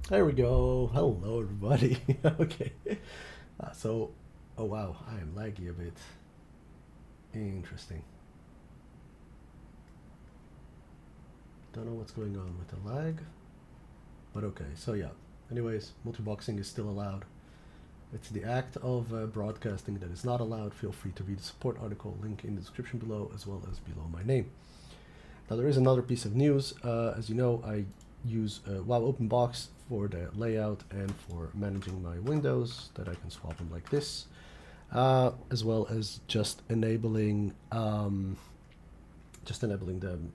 There we go. Hello, everybody. Okay. Oh wow, I am laggy a bit. Interesting. Don't know what's going on with the lag, but okay. So yeah. Anyways, multiboxing is still allowed. It's the act of broadcasting that is not allowed. Feel free to read the support article, link in the description below, as well as below my name. Now there is another piece of news. As you know, I use WoW OpenBox for the layout and for managing my windows, that I can swap them like this, as well as just enabling the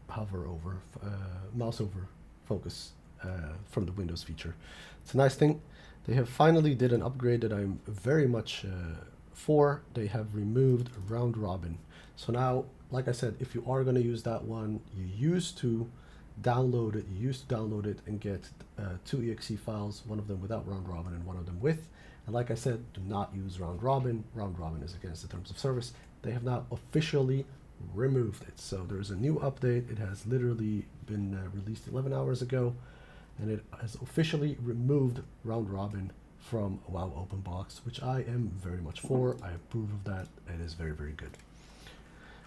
hover over, mouse over focus from the Windows feature. It's a nice thing. They have finally did an upgrade that I'm very much for. They have removed round robin. So now, like I said, if you are going to use that one, you used to download it and get two exe files, one of them without round robin and one of them with. And like I said, do not use round robin. Round robin is against the terms of service. They have now officially removed it. So there's a new update. It has literally been released 11 hours ago, and it has officially removed round robin from WoW OpenBox, which I am very much for. I approve of that. It is very, very good.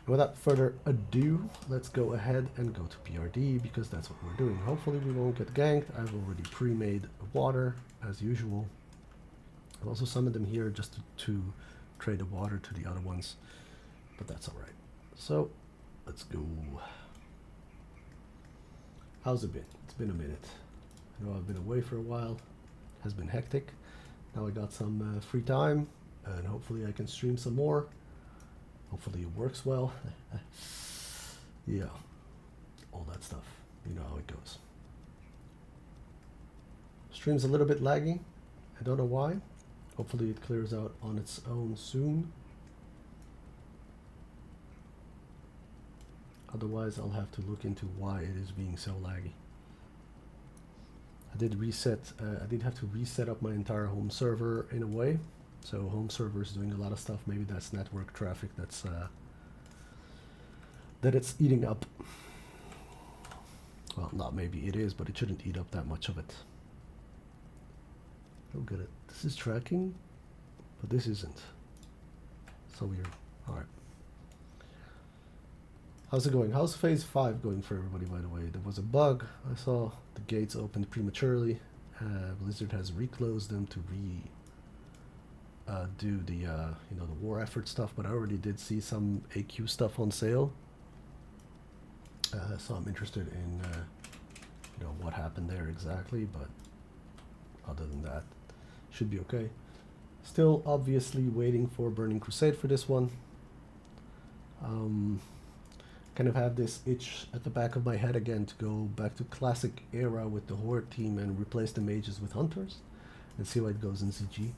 And without further ado, let's go ahead and go to PRD, because that's what we're doing. Hopefully we won't get ganked. I've already pre-made water as usual. I've also summoned them here just to trade the water to the other ones, but that's all right. So let's go. How's it been? It's been a minute. I know I've been away for a while. It has been hectic. Now I got some free time, and hopefully I can stream some more. Hopefully it works well. Yeah, all that stuff. You know how it goes. Stream's a little bit laggy. I don't know why. Hopefully it clears out on its own soon. Otherwise, I'll have to look into why it is being so laggy. I did reset. I did have to reset up my entire home server in a way. So home server is doing a lot of stuff. Maybe that's network traffic that's that it's eating up. Well, not maybe it is, but it shouldn't eat up that much of it. Look at it. This is tracking, but this isn't. So weird. All right. How's it going? How's phase 5 going for everybody, by the way? There was a bug. I saw the gates opened prematurely. Blizzard has reclosed them to do the the war effort stuff, but I already did see some AQ stuff on sale. So I'm interested in what happened there exactly, but other than that, should be okay. Still obviously waiting for Burning Crusade for this one. Kind of have this itch at the back of my head again to go back to classic era with the Horde team and replace the mages with hunters and see how it goes in CG.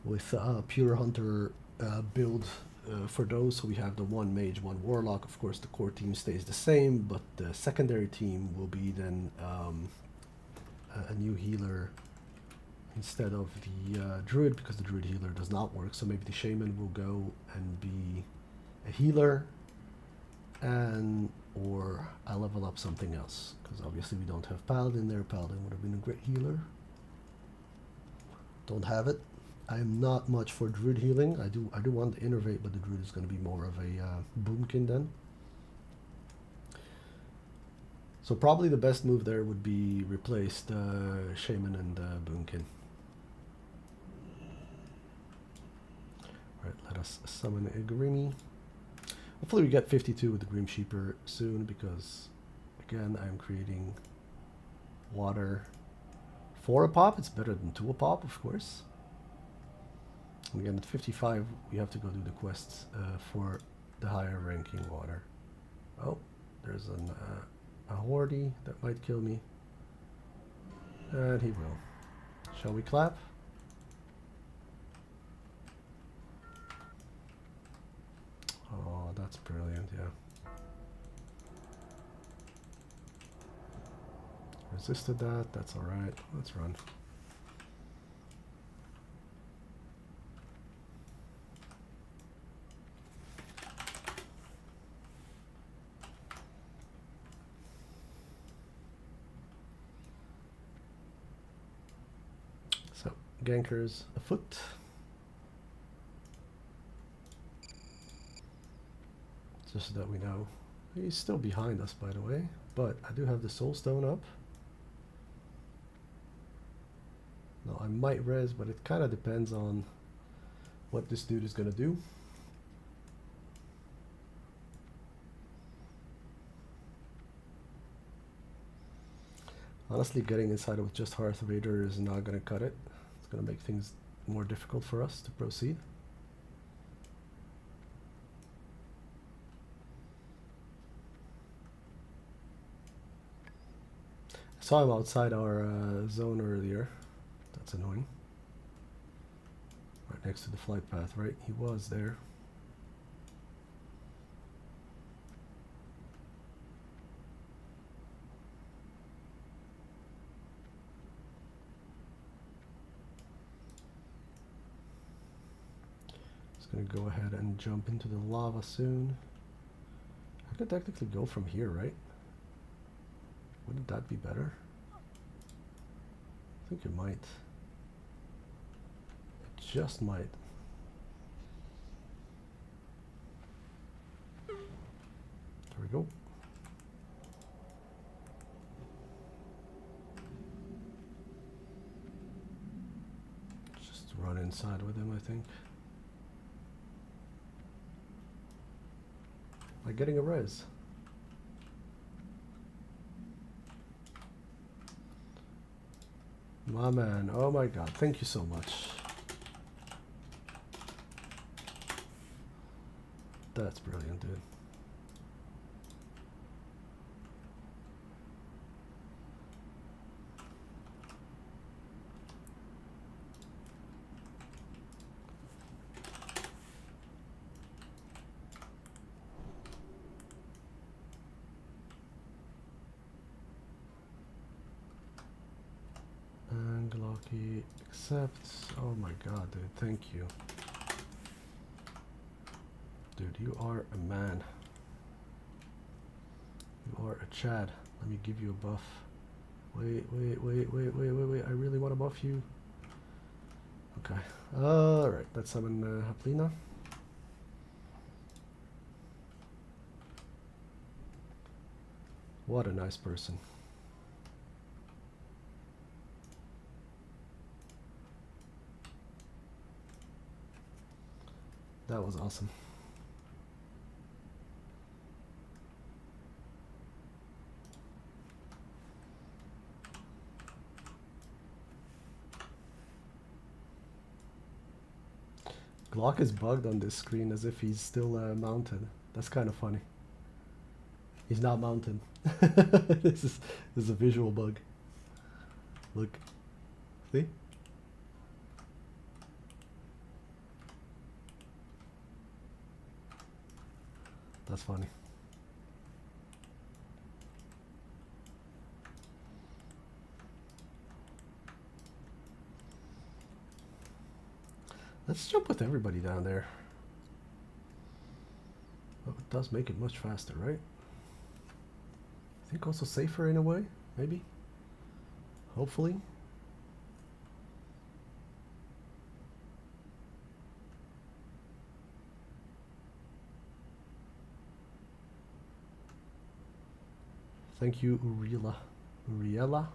With pure hunter build for those, so we have the one mage, one warlock. Of course, the core team stays the same, but the secondary team will be then a new healer instead of the druid, because the druid healer does not work. So maybe the shaman will go and be a healer, and or I level up something else, because obviously we don't have paladin there. Paladin would have been a great healer. Don't have it. I'm not much for druid healing. I do want to innovate, but the druid is going to be more of a boomkin then. So probably the best move there would be replace the shaman and the boomkin. Alright, let us summon a Grimmy. Hopefully we get 52 with the Grim Sheeper soon, because again I'm creating water for a pop. It's better than 2 a pop, of course. And again, at 55 we have to go do the quests for the higher ranking water. Oh, there's a Horde that might kill me. And he will. Shall we clap? Oh, that's brilliant, yeah. Resisted that, that's alright. Let's run. gankers afoot. Just so that we know. He's still behind us, by the way, but I do have the soul stone up. Now I might res, but it kind of depends on what this dude is going to do. Honestly, getting inside with just Hearth Raider is not going to cut it. It's going to make things more difficult for us to proceed. I saw him outside our zone earlier. That's annoying. Right next to the flight path, right? He was there. Gonna go ahead and jump into the lava soon. I could technically go from here, right? Wouldn't that be better? I think it might. It just might. There we go. Just run inside with him, I think. By getting a res. My man, oh my god, thank you so much. That's brilliant, dude. Glocky accepts. Oh my god, dude, thank you. Dude, you are a man. You are a Chad. Let me give you a buff. Wait. I really want to buff you. Okay. Alright, let's summon Haplina. What a nice person. That was awesome. Glock is bugged on this screen as if he's still mounted. That's kind of funny. He's not mounted. This is a visual bug. Look. See? That's funny. Let's jump with everybody down there. Oh, it does make it much faster, right? I think also safer in a way, maybe? Hopefully. Thank you, Uriela. Uriela?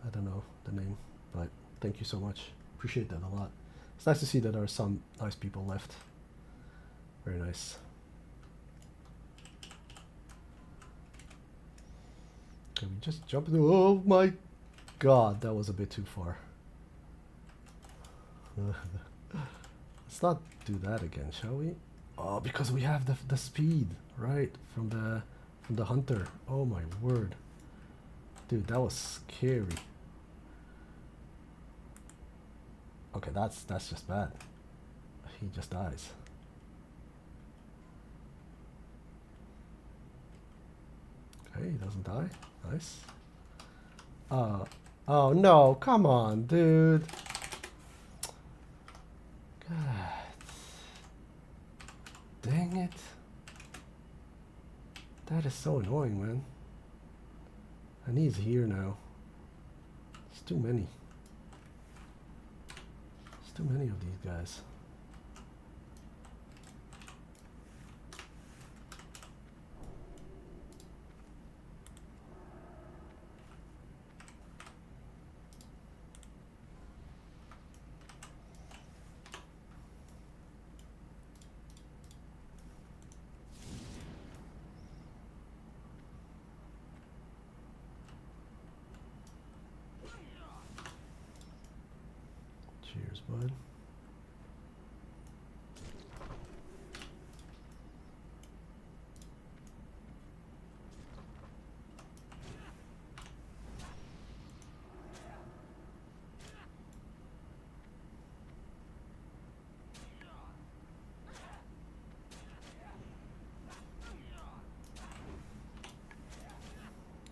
I don't know the name, but thank you so much. Appreciate that a lot. It's nice to see that there are some nice people left. Very nice. Can we just jump into... Oh my god, that was a bit too far. Let's not do that again, shall we? Oh, because we have the speed, right? From the hunter. Oh my word. Dude, that was scary. Okay, that's just bad. He just dies. Okay, he doesn't die. Nice. Oh no, come on, dude. God. Dang it. That is so annoying, man. And he's here now. It's too many. too many of these guys. Cheers, bud.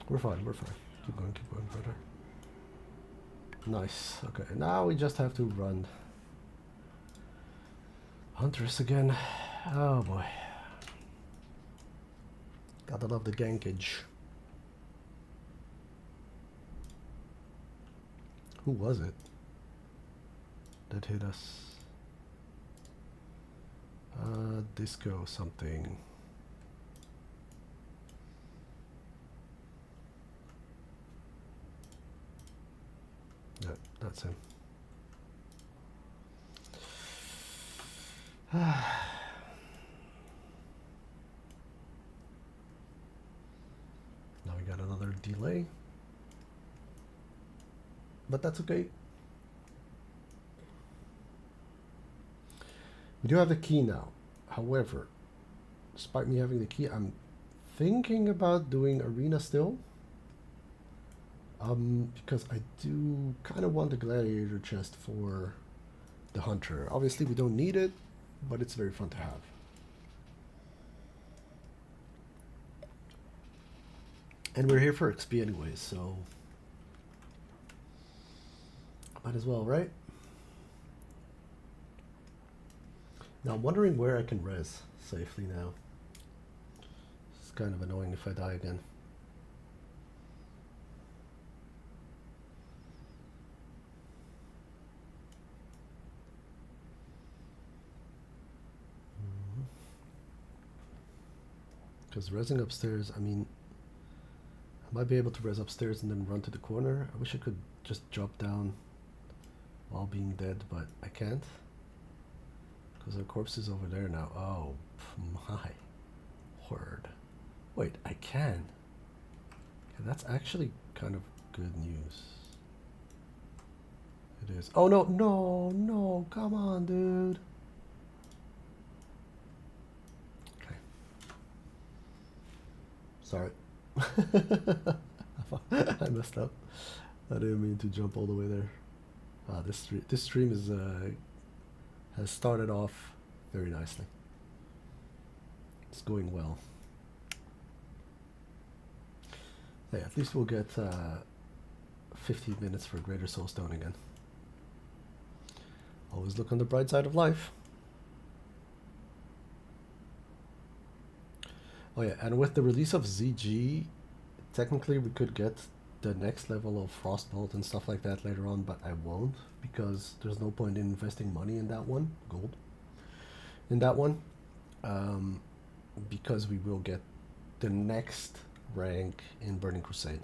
We're fine, we're fine. Keep going, brother. Nice. Okay, now we just have to run. Hunters again. Oh boy. Gotta love the gankage. Who was it that hit us? Disco something. Yeah, that's him. Now we got another delay, but that's okay. We do have the key now. However, despite me having the key, I'm thinking about doing arena still. Because I do kind of want the gladiator chest for the hunter. Obviously we don't need it, but it's very fun to have. And we're here for XP anyways, so might as well, right? Now I'm wondering where I can res safely now. It's kind of annoying if I die again. Because resing upstairs, I mean, I might be able to res upstairs and then run to the corner. I wish I could just drop down while being dead, but I can't. Because our corpse is over there now. Oh my word. Wait, I can. Okay, that's actually kind of good news. It is. Oh no, no, no, come on, dude. Sorry. I messed up. I didn't mean to jump all the way there. This stream is has started off very nicely. It's going well. Yeah, at least we'll get 15 minutes for Greater Soulstone again. Always look on the bright side of life. Oh yeah, and with the release of ZG, technically we could get the next level of Frostbolt and stuff like that later on, but I won't, because there's no point in investing money in that one, gold, in that one, because we will get the next rank in Burning Crusade.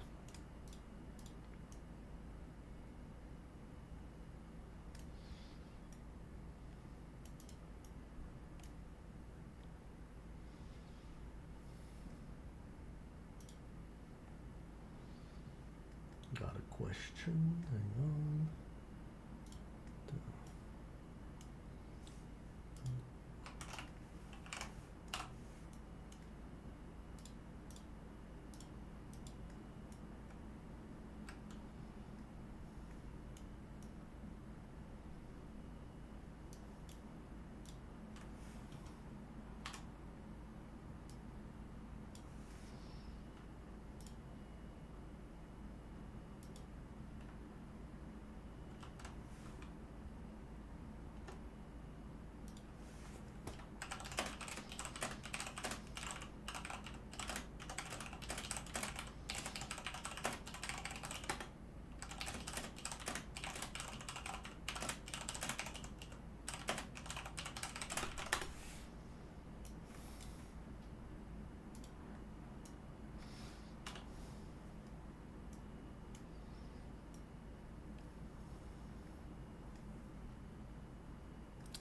Got a question, hang on.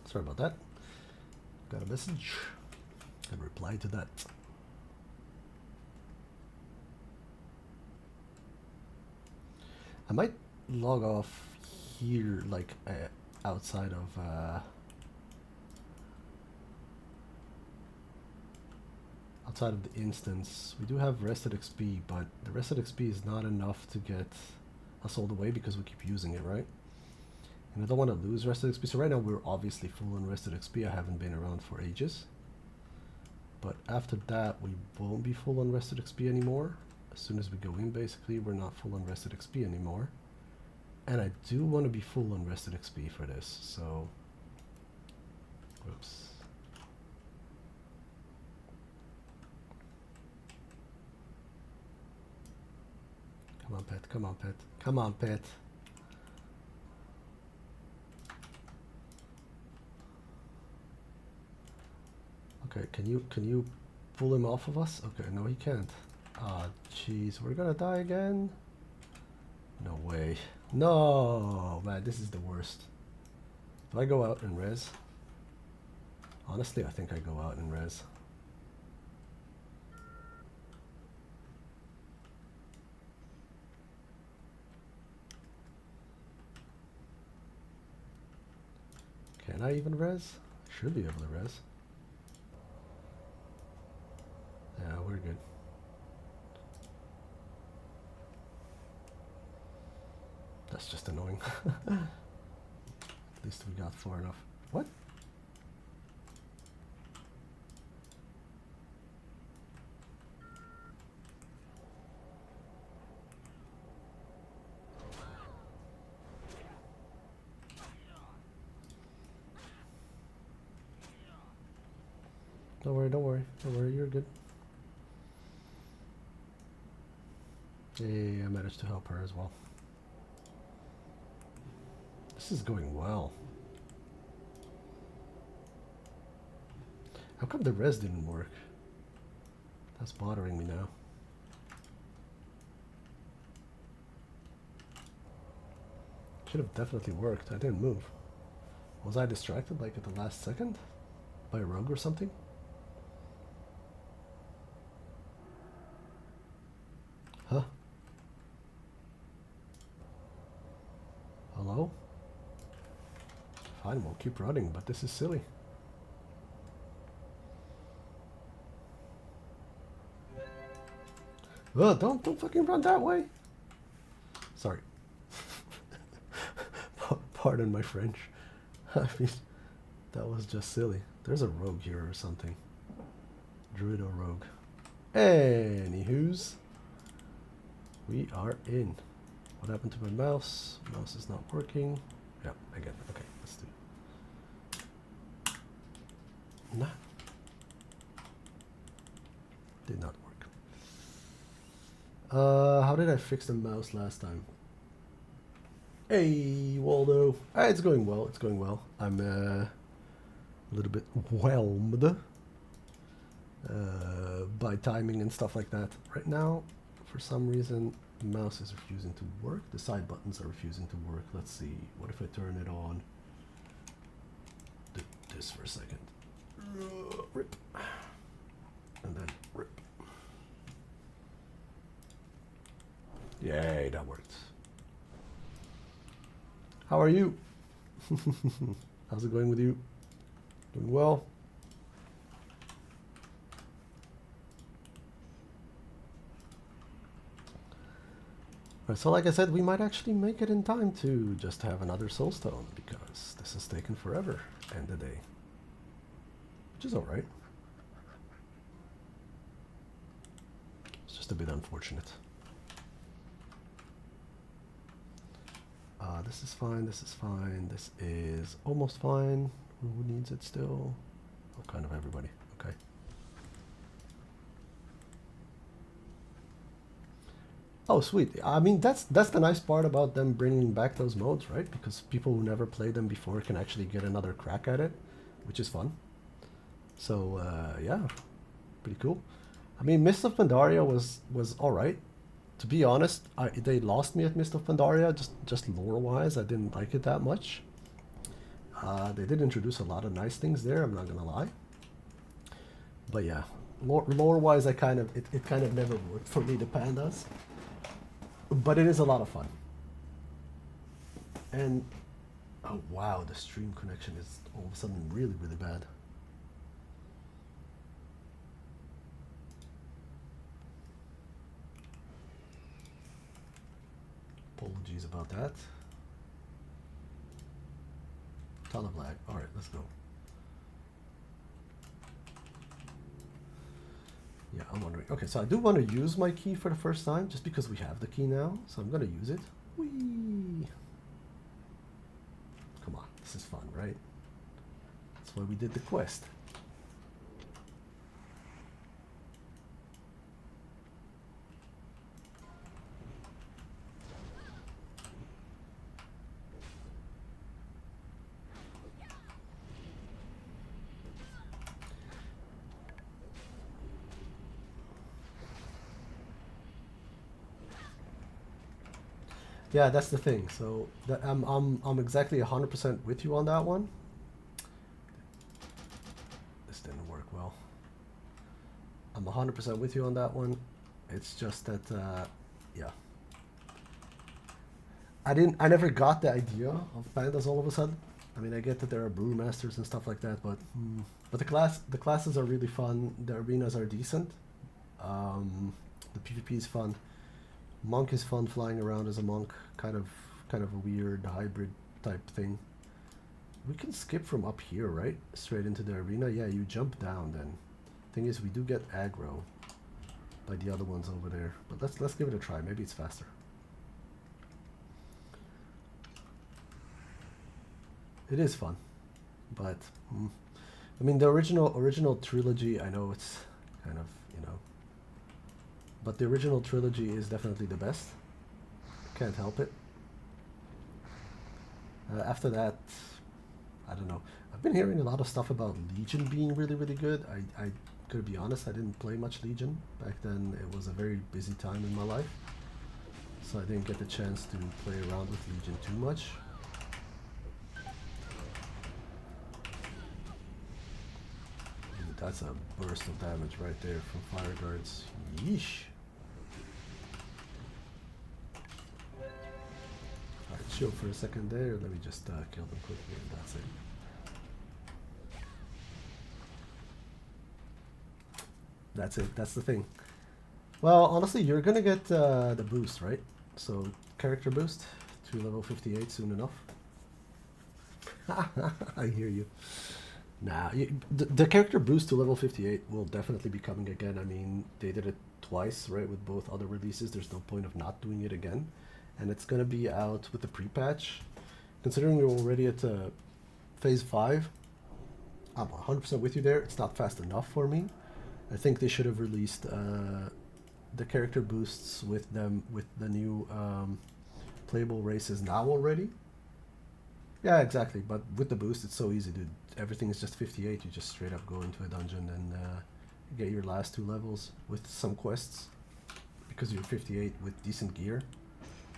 Sorry about that. Got a message. Can reply to that. I might log off here, like outside of the instance. We do have rested XP, but the rested XP is not enough to get us all the way because we keep using it, right? And I don't want to lose rested XP. So right now we're obviously full on rested XP. I haven't been around for ages. But after that, we won't be full on rested XP anymore. As soon as we go in, basically, we're not full on rested XP anymore. And I do want to be full on rested XP for this, so... Whoops. Come on, pet. Come on, pet. Come on, pet. Okay, can you pull him off of us? Okay, no, he can't. Ah, jeez, we're gonna die again? No way. No, man, this is the worst. Do I go out and res? Honestly, I think I go out and res. Can I even res? Should be able to res. Yeah, we're good. That's just annoying. At least we got far enough. What? Don't worry, don't worry. Don't worry, you're good. Hey, I managed to help her as well. This is going well. How come the res didn't work? That's bothering me now. Should have definitely worked. I didn't move. Was I distracted like at the last second? By a rogue or something? Huh? Hello? Fine, we'll keep running, but this is silly. Ugh, don't fucking run that way. Sorry. Pardon my French. I mean, that was just silly. There's a rogue here or something. Druid or rogue. Anywho's. We are in. What happened to my mouse? Mouse is not working. Yeah, again. Okay, let's do it. Nah. Did not work. How did I fix the mouse last time? Hey, Waldo. It's going well. It's going well. I'm a little bit whelmed by timing and stuff like that. Right now, for some reason, the mouse is refusing to work. The side buttons are refusing to work. Let's see. What if I turn it on? Do this for a second. Rip. And then rip. Yay, that worked. How are you? How's it going with you? Doing well? Right, so like I said, we might actually make it in time to just have another soulstone because this has taken forever and a day. Which is alright. It's just a bit unfortunate. This is fine, this is fine, this is almost fine. Who needs it still? Oh, kind of everybody, okay. Oh, sweet. I mean, that's the nice part about them bringing back those modes, right? Because people who never played them before can actually get another crack at it, which is fun. So, yeah, pretty cool. I mean, Mist of Pandaria was alright. To be honest, they lost me at Mist of Pandaria, just lore-wise. I didn't like it that much. They did introduce a lot of nice things there, I'm not gonna lie. But yeah, lore-wise, it kind of never worked for me, the pandas. But it is a lot of fun. And, oh wow, the stream connection is all of a sudden really, really bad. Apologies about that. Ton of lag. All right, let's go. Yeah, I'm wondering. Okay, so I do want to use my key for the first time, just because we have the key now. So I'm gonna use it. Whee! Come on, this is fun, right? That's why we did the quest. Yeah, that's the thing. So I'm exactly 100% with you on that one. This didn't work well. I'm 100% with you on that one. It's just that, yeah. I never got the idea of pandas all of a sudden. I mean, I get that there are brewmasters and stuff like that, but the classes are really fun. The arenas are decent. The PvP is fun. Monk is fun, flying around as a monk, kind of a weird hybrid type thing. We can skip from up here, right? Straight into the arena. Yeah, you jump down then. Thing is, we do get aggro by the other ones over there. But let's give it a try. Maybe it's faster. It is fun, but I mean the original trilogy. I know it's kind of, you know. But the original trilogy is definitely the best. Can't help it. After that, I don't know. I've been hearing a lot of stuff about Legion being really, really good. I gotta be honest, I didn't play much Legion. Back then, it was a very busy time in my life. So I didn't get the chance to play around with Legion too much. Ooh, that's a burst of damage right there from fire guards. Yeesh. Chill for a second there. Let me just kill them quickly, and that's it. That's it. That's the thing. Well, honestly, you're gonna get the boost, right? So character boost to level 58 soon enough. I hear you. Nah, the character boost to level 58 will definitely be coming again. I mean, they did it twice, right? With both other releases. There's no point of not doing it again. And it's going to be out with the pre-patch. Considering you're already at phase 5, I'm 100% with you there. It's not fast enough for me. I think they should have released the character boosts with the new playable races now already. Yeah, exactly. But with the boost, it's so easy, dude. Everything is just 58. You just straight up go into a dungeon and get your last 2 levels with some quests. Because you're 58 with decent gear.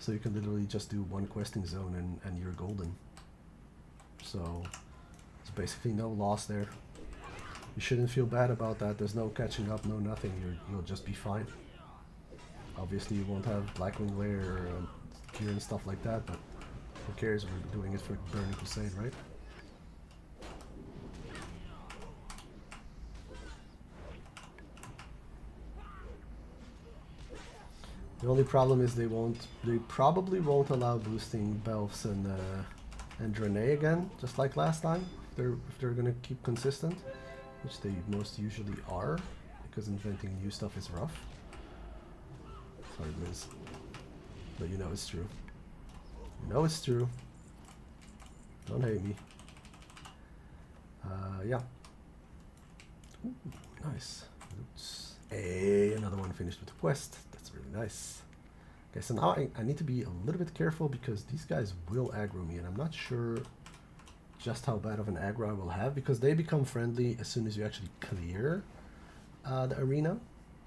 So you can literally just do one questing zone and you're golden. So it's basically no loss there. You shouldn't feel bad about that. There's no catching up, no nothing. You'll just be fine. Obviously you won't have Blackwing Lair gear and stuff like that, but who cares? We're doing it for Burning Crusade, right? The only problem is they probably won't allow boosting Belfs and Draenei again, just like last time. If they're gonna keep consistent, which they most usually are, because inventing new stuff is rough. Sorry, Liz, but you know it's true. You know it's true. Don't hate me. Yeah. Ooh, nice. Oops. Hey, another one finished with a quest. That's really nice. Okay, so now I need to be a little bit careful because these guys will aggro me, and I'm not sure just how bad of an aggro I will have, because they become friendly as soon as you actually clear the arena,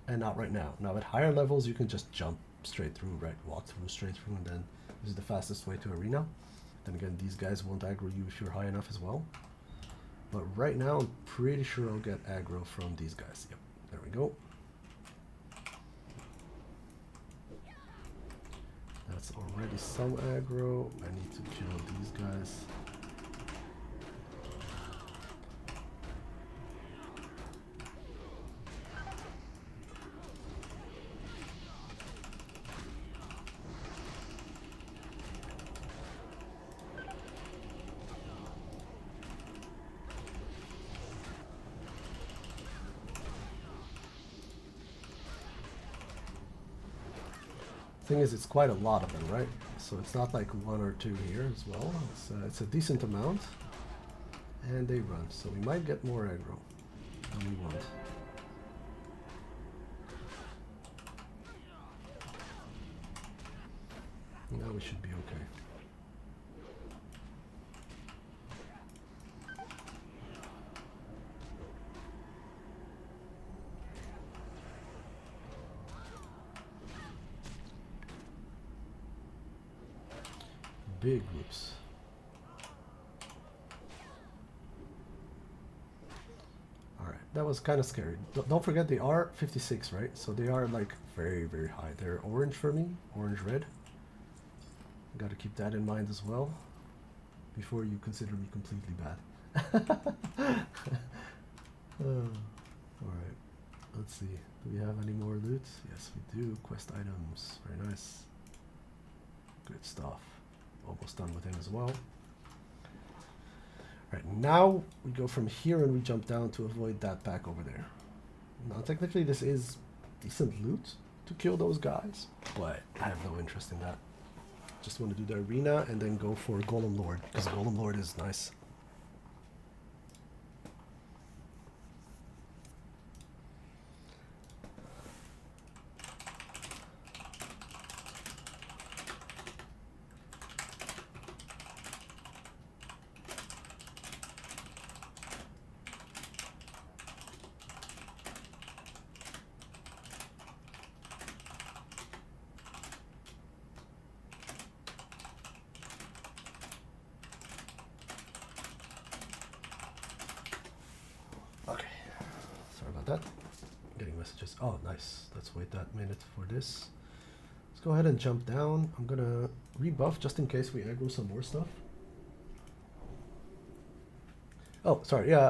and not right now. Now at higher levels you can just jump straight through, right? Walk through straight through, and then this is the fastest way to arena. Then again, these guys won't aggro you if you're high enough as well. But right now, I'm pretty sure I'll get aggro from these guys. Yep, there we go. That's already some aggro. I need to kill these guys. Thing is, it's quite a lot of them, right? So it's not like one or two here as well. It's a decent amount, and they run. So we might get more aggro than we want. Now we should be okay. Big groups. Alright, that was kind of scary. Don't forget they are 56, right? So they are like very, very high. They're orange for me, orange-red. Got to keep that in mind as well before you consider me completely bad. Alright, let's see. Do we have any more loot? Yes, we do. Quest items. Very nice. Good stuff. Almost done with him as well. Right, now we go from here and we jump down to avoid that pack over there. Now technically this is decent loot to kill those guys, but I have no interest in that. Just want to do the arena and then go for Golem Lord, because Golem Lord is nice. Getting messages. Oh, nice. Let's wait that minute for this. Let's go ahead and jump down. I'm gonna rebuff just in case we aggro some more stuff. Oh, sorry. Yeah,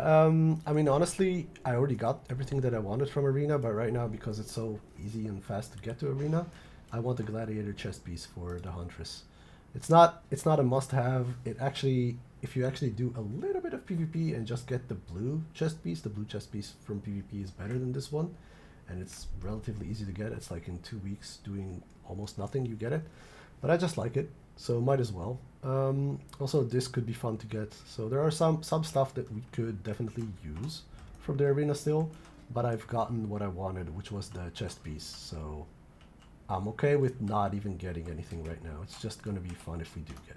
I mean, honestly, I already got everything that I wanted from Arena, but right now, because it's so easy and fast to get to Arena, I want the Gladiator chest piece for the Huntress. It's not a must-have. It actually, if you actually do a little bit of PvP and just get the blue chest piece from PvP is better than this one, and it's relatively easy to get. It's like in 2 weeks doing almost nothing, you get it. But I just like it, so might as well. Also, this could be fun to get. So there are some stuff that we could definitely use from the arena still, but I've gotten what I wanted, which was the chest piece. So I'm okay with not even getting anything right now. It's just going to be fun if we do get.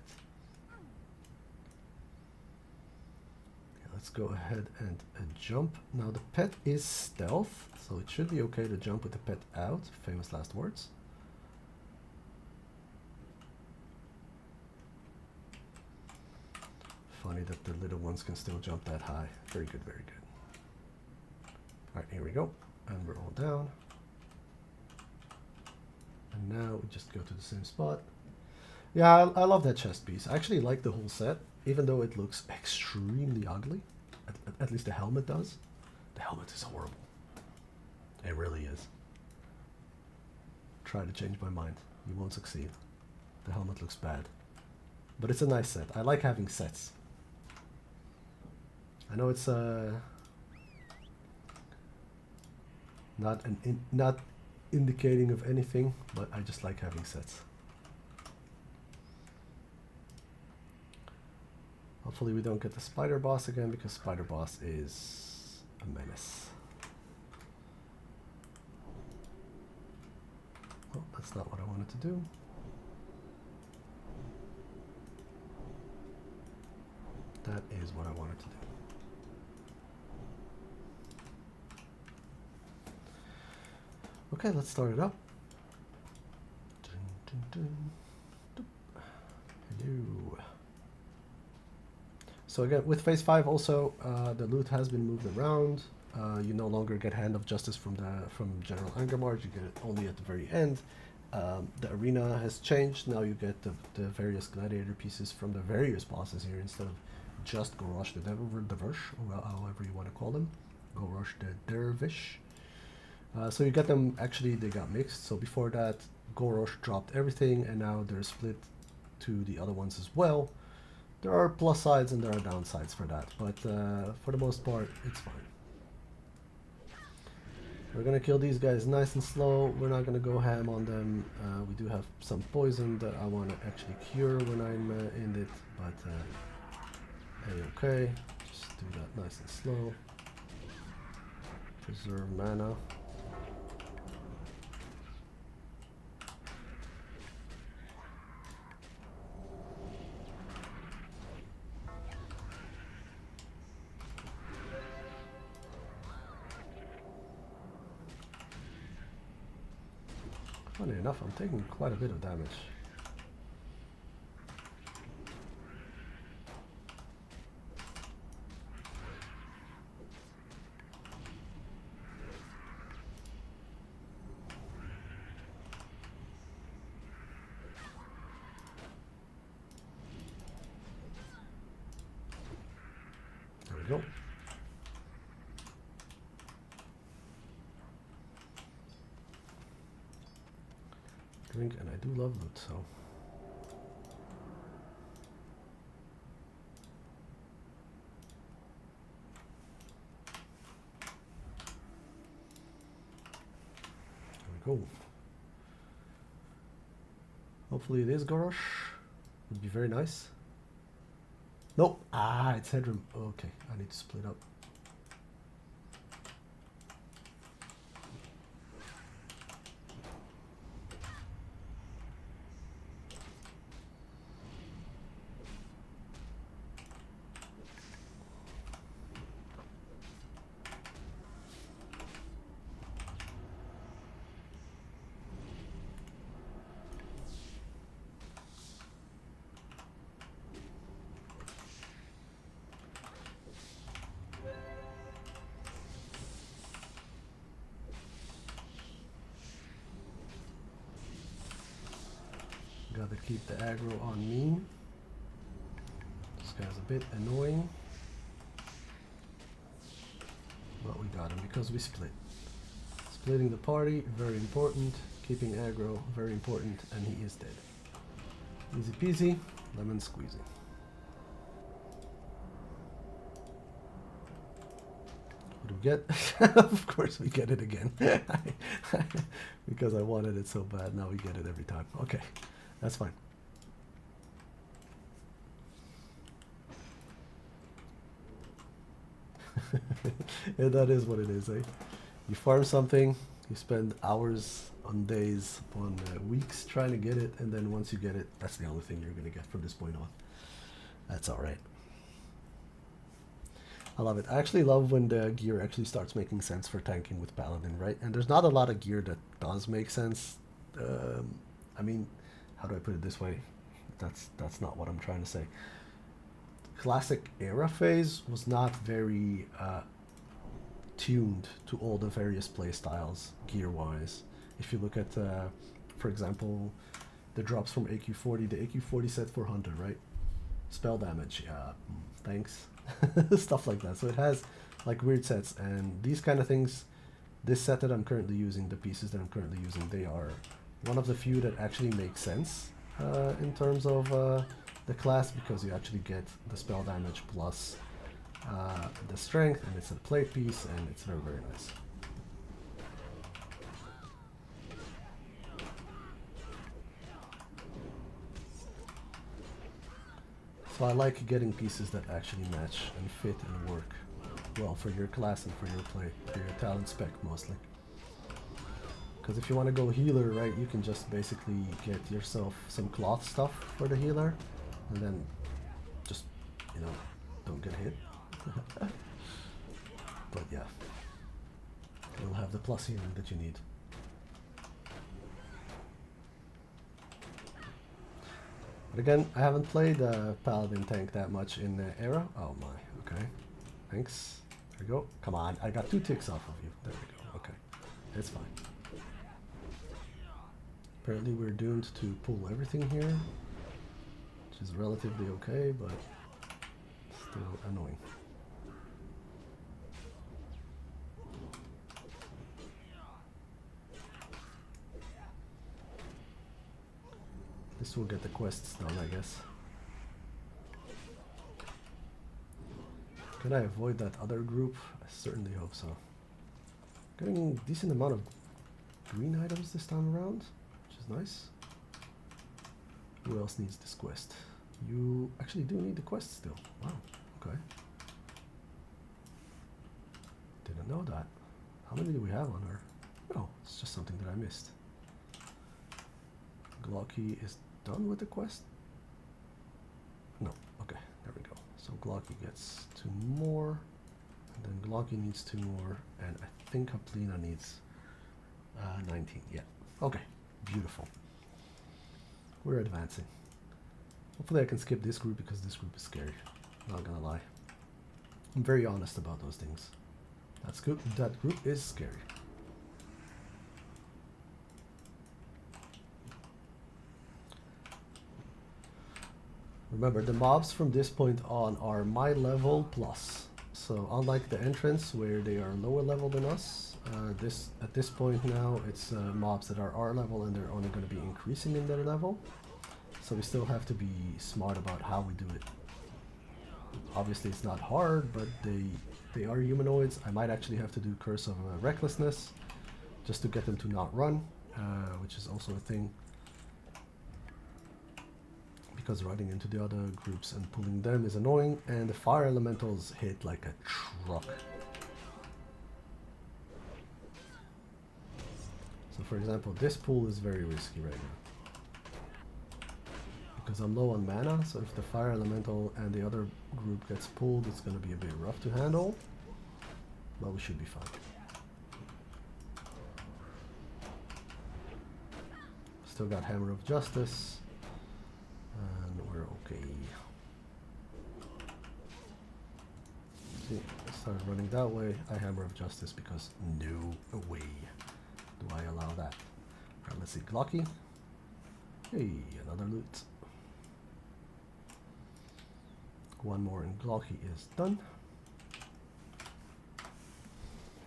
Okay, let's go ahead and jump. Now the pet is stealth, so it should be okay to jump with the pet out. Famous last words. Funny that the little ones can still jump that high. Very good, very good. Alright, here we go. And we're all down. And now we just go to the same spot. Yeah, I love that chest piece. I actually like the whole set, even though it looks extremely ugly. At least the helmet does. The helmet is horrible. It really is. Try to change my mind. You won't succeed. The helmet looks bad. But it's a nice set. I like having sets. I know it's not indicating of anything, but I just like having sets. Hopefully we don't get the spider boss again, because spider boss is a menace. Oh, that's not what I wanted to do. That is what I wanted to do. Okay, let's start it up. Dun, dun, dun. Hello. So again, with phase 5 also, the loot has been moved around. You no longer get Hand of Justice from General Angermarch, you get it only at the very end. The arena has changed, now you get the various gladiator pieces from the various bosses here instead of just Gorosh the Dervish, or however you want to call them. Gorosh the Dervish. So you get them, actually they got mixed, so before that Gorosh dropped everything and now they're split to the other ones as well. There are plus sides and there are downsides for that, but for the most part it's fine. We're gonna kill these guys nice and slow. We're not gonna go ham on them. We do have some poison that I want to actually cure when I'm in it, but okay. Just do that nice and slow. Preserve mana. Funny enough, I'm taking quite a bit of damage. There we go. Drink, and I do love loot, so. There we go. Hopefully it is Gorosh. Would be very nice. Nope. Ah, it's Headroom. Okay, I need to split up. Gotta keep the aggro on me. This guy's a bit annoying. But we got him because we split. Splitting the party, very important. Keeping aggro, very important. And he is dead. Easy peasy, lemon squeezy. What do we get? Of course we get it again. Because I wanted it so bad, now we get it every time. Okay. That's fine. Yeah, that is what it is, eh? You farm something, you spend hours on days, upon weeks trying to get it, and then once you get it, that's the only thing you're going to get from this point on. That's alright. I love it. I actually love when the gear actually starts making sense for tanking with Paladin, right? And there's not a lot of gear that does make sense. I mean, how do I put it this way? That's not what I'm trying to say. Classic era phase was not very tuned to all the various playstyles gear-wise. If you look at, for example, the drops from AQ40, the AQ40 set for Hunter, right? Spell damage, yeah, thanks. Stuff like that. So it has like weird sets, and these kind of things, this set that I'm currently using, the pieces that I'm currently using, they are one of the few that actually make sense in terms of the class, because you actually get the spell damage plus the strength, and it's a play piece, and it's very, very nice. So I like getting pieces that actually match and fit and work well for your class and for your play, for your talent spec mostly. Because if you want to go healer, right, you can just basically get yourself some cloth stuff for the healer, and then just, you know, don't get hit. But yeah, you'll have the plus healing that you need. But again, I haven't played Paladin tank that much in Era. Oh my, okay. Thanks. There we go. Come on, I got 2 ticks off of you. There we go, okay. It's fine. Apparently we're doomed to pull everything here, which is relatively okay, but still annoying. This will get the quests done, I guess. Can I avoid that other group? I certainly hope so. Getting a decent amount of green items this time around, which is nice. Who else needs this quest? You actually do need the quest still. Wow, okay. Didn't know that. How many do we have on her? Oh, it's just something that I missed. Glocky is done with the quest? No, okay, there we go. So Glocky gets 2 more, and then Glocky needs 2 more, and I think Haplina needs 19, yeah. Okay, beautiful. We're advancing. Hopefully I can skip this group because this group is scary, not gonna lie. I'm very honest about those things. That's good. That group is scary. Remember, the mobs from this point on are my level plus. So unlike the entrance where they are lower level than us, at this point now it's mobs that are our level and they're only going to be increasing in their level. So we still have to be smart about how we do it. Obviously it's not hard, but they are humanoids. I might actually have to do Curse of Recklessness just to get them to not run, which is also a thing. Because running into the other groups and pulling them is annoying, and the fire elementals hit like a truck. So for example, this pull is very risky right now. Because I'm low on mana, so if the fire elemental and the other group gets pulled, it's going to be a bit rough to handle. But we should be fine. Still got Hammer of Justice. And we're okay. See, I started running that way. I Hammer of Justice because no way do I allow that. Alright, let's see. Glocky. Hey, another loot. 1 more and Glocky is done.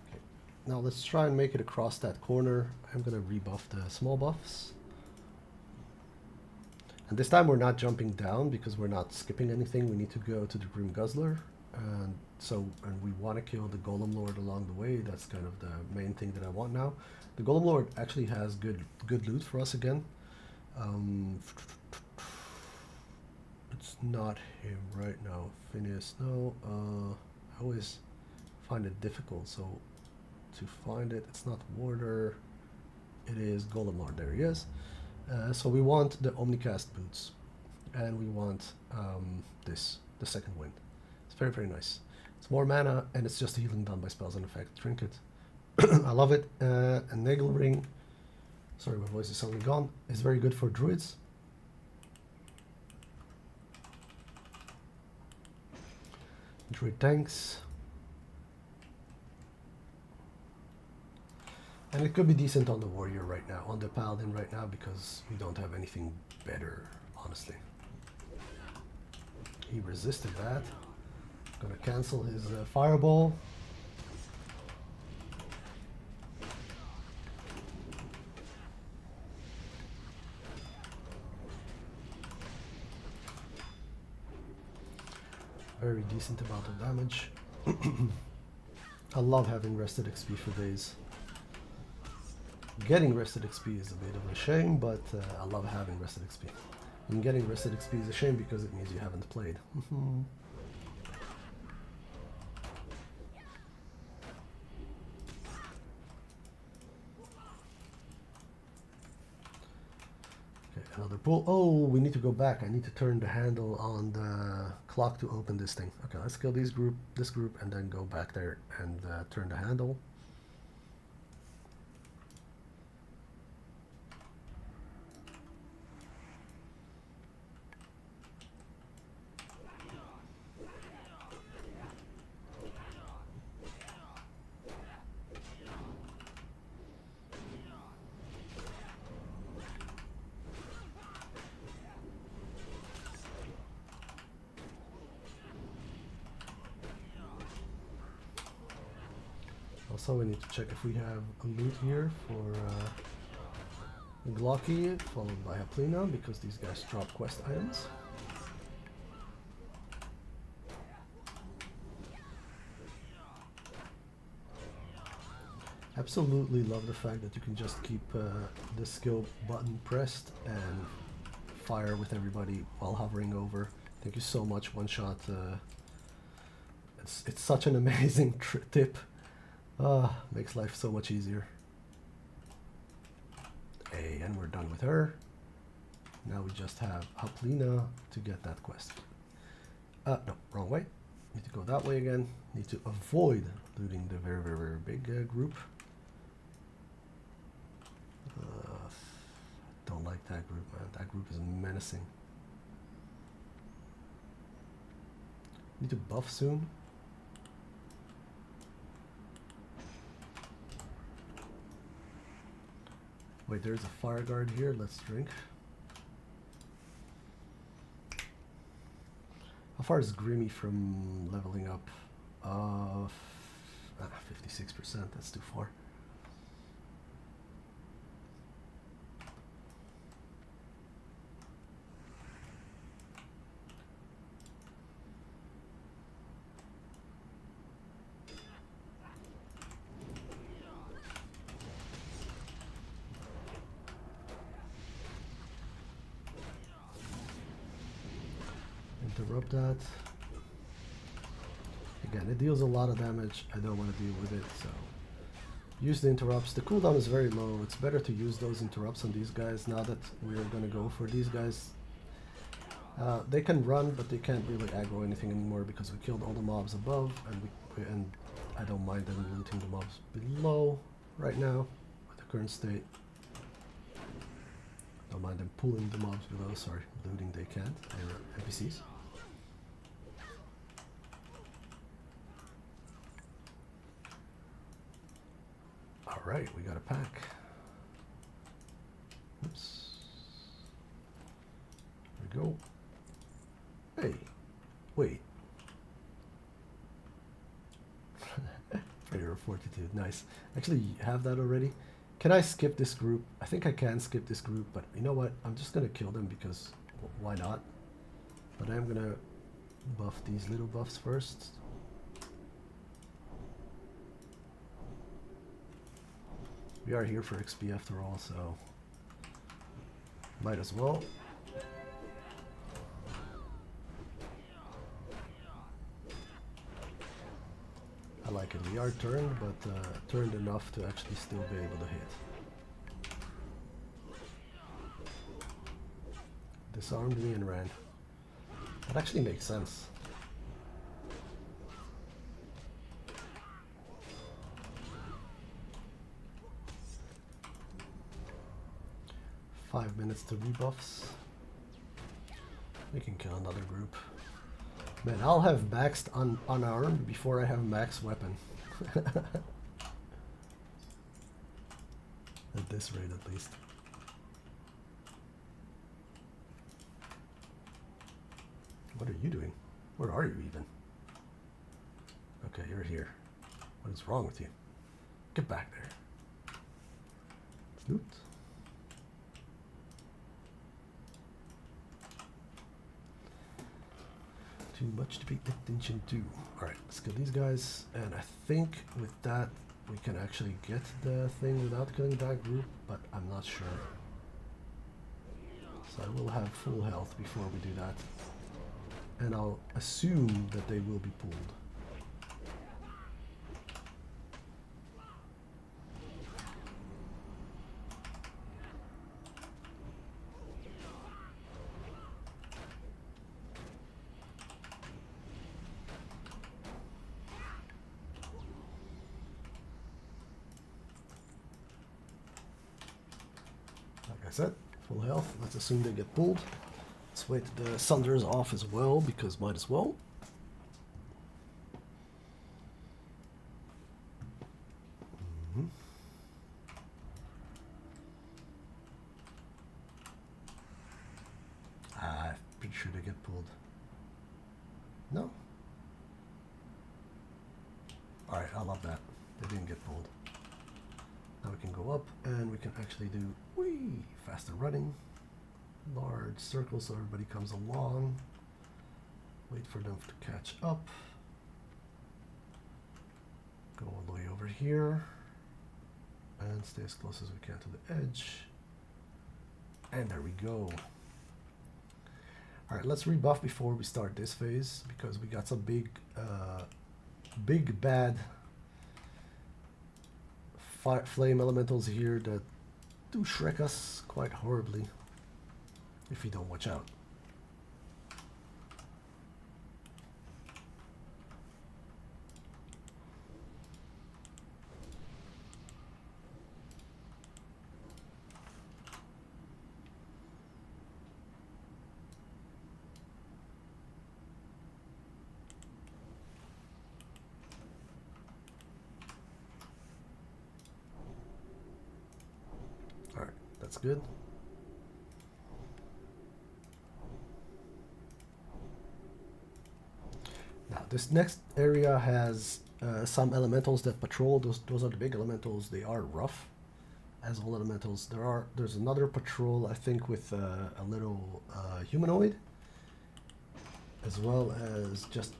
Okay. Now let's try and make it across that corner. I'm gonna rebuff the small buffs. And this time we're not jumping down because we're not skipping anything. We need to go to the Grim Guzzler. And we want to kill the Golem Lord along the way. That's kind of the main thing that I want now. The Golem Lord actually has good loot for us again. It's not him right now. Phineas, no. I always find it difficult. So to find it, it's not Warder. It is Golem Lord. There he is. So we want the Omnicast boots, and we want the second wind. It's very, very nice. It's more mana, and it's just healing done by spells and effect. Trinket. I love it. A Nagel Ring, sorry, my voice is suddenly gone, is very good for druids. Druid tanks. And it could be decent on the warrior right now, on the paladin right now, because we don't have anything better, honestly. He resisted that. Gonna cancel his fireball. Very decent amount of damage. I love having rested XP for days. Getting rested XP is a bit of a shame, but I love having rested XP. And getting rested XP is a shame because it means you haven't played. Okay, another pull. Oh, we need to go back. I need to turn the handle on the clock to open this thing. Okay, let's kill this group, and then go back there and turn the handle. Also, we need to check if we have a loot here for Glocky, followed by Haplina, because these guys drop quest items. Absolutely love the fact that you can just keep the skill button pressed and fire with everybody while hovering over. Thank you so much, One Shot. It's such an amazing tip. Makes life so much easier. Hey, and we're done with her. Now we just have Haplina to get that quest. No, wrong way. Need to go that way again. Need to avoid looting the very, very, very big group. Don't like that group, man. That group is menacing. Need to buff soon. Wait, there's a fire guard here. Let's drink. How far is Grimmy from leveling up? 56%. That's too far. Interrupt that. Again, it deals a lot of damage. I don't want to deal with it, so use the interrupts. The cooldown is very low. It's better to use those interrupts on these guys now that we're going to go for these guys. They can run, but they can't really aggro anything anymore because we killed all the mobs above, and I don't mind them looting the mobs below right now with the current state. Don't mind them pulling the mobs below. Sorry, looting they can't. They're NPCs. Alright, we got a pack. Oops. There we go. Hey, wait. Prayer of Fortitude, nice. Actually, you have that already. Can I skip this group? I think I can skip this group, but you know what? I'm just gonna kill them because why not? But I'm gonna buff these little buffs first. We are here for XP after all, so might as well. I like it. We are turned, but turned enough to actually still be able to hit. Disarmed me and ran. That actually makes sense. Five minutes to rebuffs. We can kill another group. Man, I'll have maxed unarmed before I have max weapon. At this rate, at least. What are you doing? Where are you even? Okay, you're here. What is wrong with you? Get back there. Let's loot. Too much to pay attention to. Alright, let's kill these guys. And I think with that we can actually get the thing without killing that group, but I'm not sure. So I will have full health before we do that. And I'll assume that they will be pulled. Like I said, full health. Let's assume they get pulled. Let's wait the Sunders off as well, because might as well. I'm pretty sure they get pulled. No? Alright, I love that. They didn't get pulled. Now we can go up and we can actually do faster running. Large circles so everybody comes along. Wait for them to catch up. Go all the way over here. And stay as close as we can to the edge. And there we go. Alright, let's rebuff before we start this phase, because we got some big bad flame elementals here that do Shrek us quite horribly if you don't watch out. That's good. Now this next area has some elementals that patrol. Those are the big elementals. They are rough, as all elementals. There's another patrol, I think, with a little humanoid, as well as just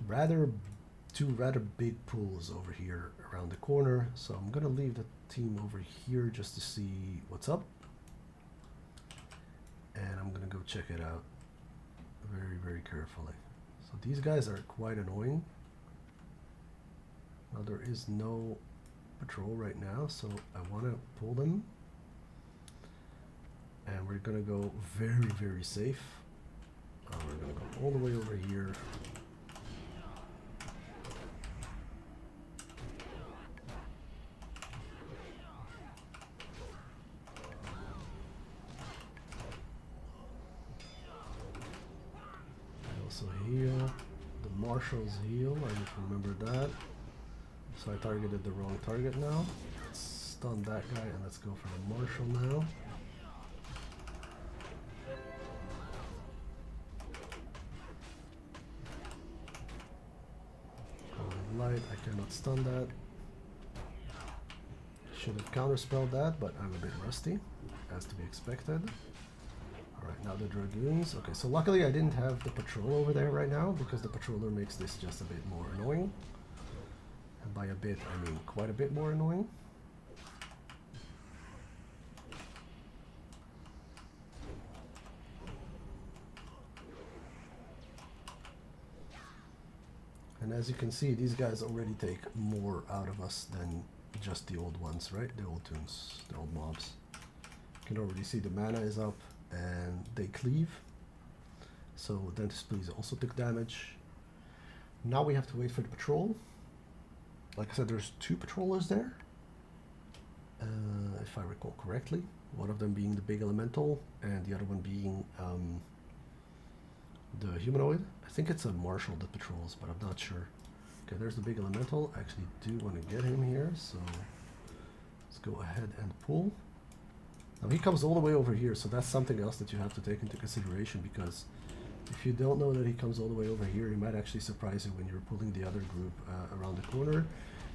two rather big pools over here around the corner. So I'm gonna leave the team over here just to see what's up. And I'm gonna go check it out very, very carefully. So these guys are quite annoying. Now there is no patrol right now, so I want to pull them. And we're gonna go very, very safe. We're gonna go all the way over here. Heal. The marshals heal, I need to remember that. So I targeted the wrong target now. Let's stun that guy and let's go for the marshal now. Light, I cannot stun that. Should have counterspelled that, but I'm a bit rusty, as to be expected. Alright, now the Dragoons. Okay, so luckily I didn't have the patrol over there right now, because the patroller makes this just a bit more annoying. And by a bit, I mean quite a bit more annoying. And as you can see, these guys already take more out of us than just the old ones, right? The old toons, the old mobs. You can already see the mana is up. And they cleave, so Dentist Please also took damage. Now we have to wait for the patrol. Like I said, there's two patrollers there, if I recall correctly. One of them being the big elemental, and the other one being the humanoid. I think it's a marshal that patrols, but I'm not sure. Okay, there's the big elemental. I actually do want to get him here, so let's go ahead and pull. Now he comes all the way over here, so that's something else that you have to take into consideration, because if you don't know that he comes all the way over here, he might actually surprise you when you're pulling the other group around the corner.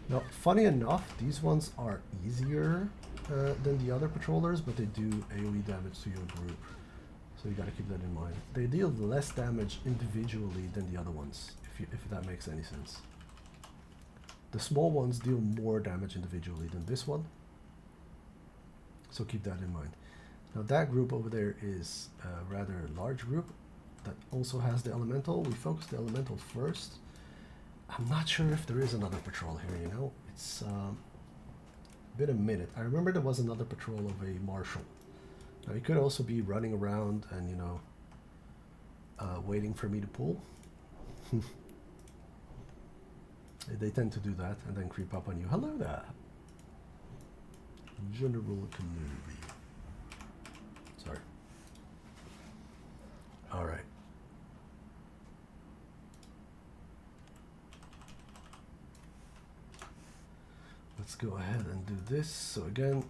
Now, funny enough, these ones are easier than the other patrollers, but they do AoE damage to your group, so you gotta keep that in mind. They deal less damage individually than the other ones, if that makes any sense. The small ones deal more damage individually than this one. So keep that in mind. Now that group over there is a rather large group that also has the elemental. We focus the elemental first. I'm not sure if there is another patrol here, you know. It's been a minute. I remember there was another patrol of a marshal. Now he could also be running around and, you know, waiting for me to pull. They tend to do that and then creep up on you. Hello there. General community. Sorry. All right. Let's go ahead and do this. So again,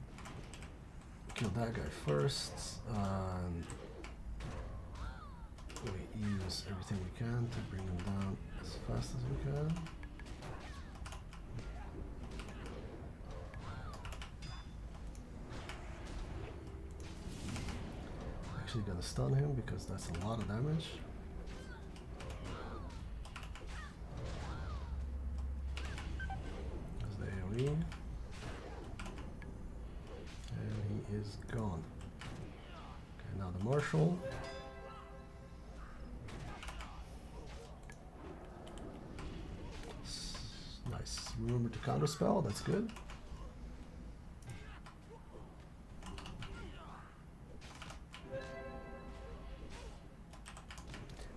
kill that guy first, and we use everything we can to bring him down as fast as we can. actually gonna stun him because that's a lot of damage. There's the AoE. And he is gone. Okay, now the Marshal. Nice. Remember to counterspell, that's good.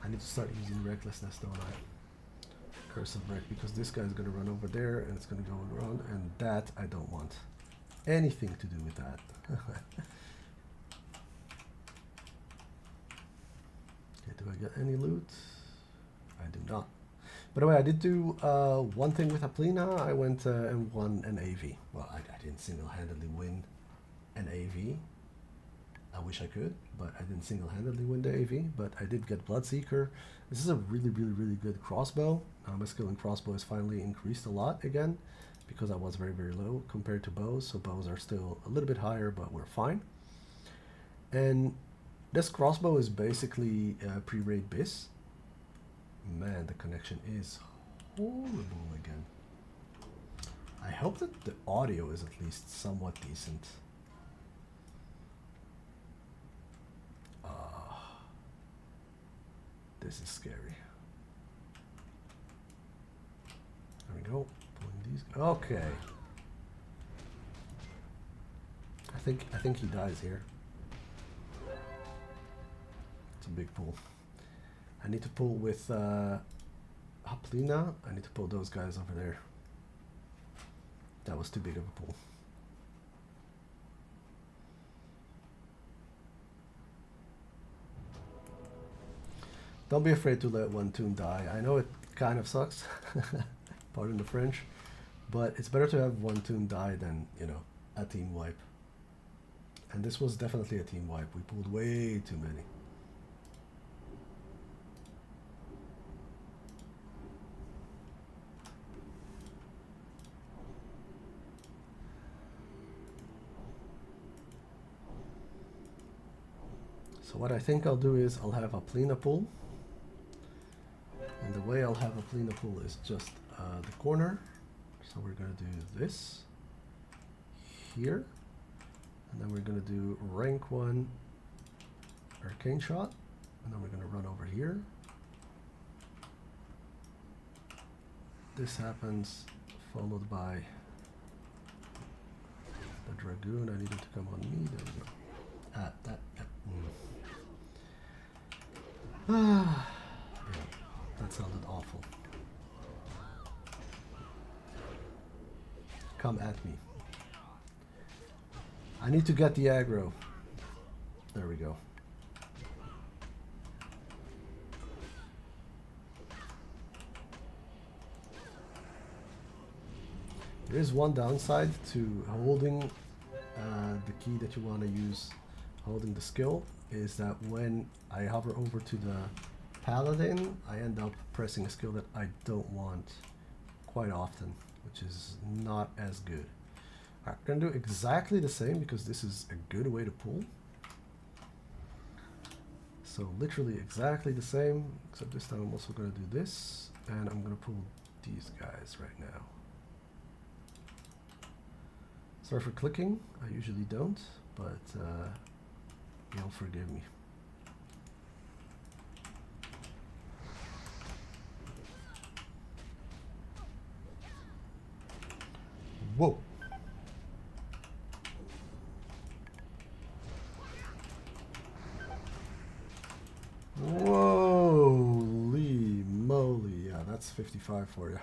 I need to start using recklessness, don't I? Curse of Wreck, because this guy's gonna run over there and it's gonna go around, and that I don't want anything to do with that. Okay, do I get any loot? I do not. By the way, I did do one thing with Aplina. I went and won an AV. Well, I didn't single-handedly win an AV. I wish I could, but I didn't single-handedly win the AV. But I did get Bloodseeker. This is a really, really, really good crossbow. My skill in crossbow has finally increased a lot again, because I was very, very low compared to bows. So bows are still a little bit higher, but we're fine. And this crossbow is basically pre-raid BIS. Man, the connection is horrible again. I hope that the audio is at least somewhat decent. This is scary. There we go. Pulling these. Okay. I think he dies here. It's a big pull. I need to pull with Haplina. I need to pull those guys over there. That was too big of a pull. Don't be afraid to let one toon die. I know it kind of sucks, pardon the French, but it's better to have one toon die than, you know, a team wipe. And this was definitely a team wipe. We pulled way too many. So what I think I'll do is I'll have a Plina pull. And the way I'll have a Plina pull is just the corner. So we're going to do this here. And then we're going to do rank 1 arcane shot. And then we're going to run over here. This happens, followed by the Dragoon. I need it to come on me. There we go. Yeah, that sounded awful. Come at me. I need to get the aggro. There we go. There is one downside to holding the key that you want to use, holding the skill, is that when I hover over to the Paladin, I end up pressing a skill that I don't want quite often, which is not as good. Alright, I'm going to do exactly the same because this is a good way to pull. So literally exactly the same, except this time I'm also going to do this, and I'm going to pull these guys right now. Sorry for clicking, I usually don't, but you'll forgive me. Whoa! Holy moly, yeah, that's 55 for you.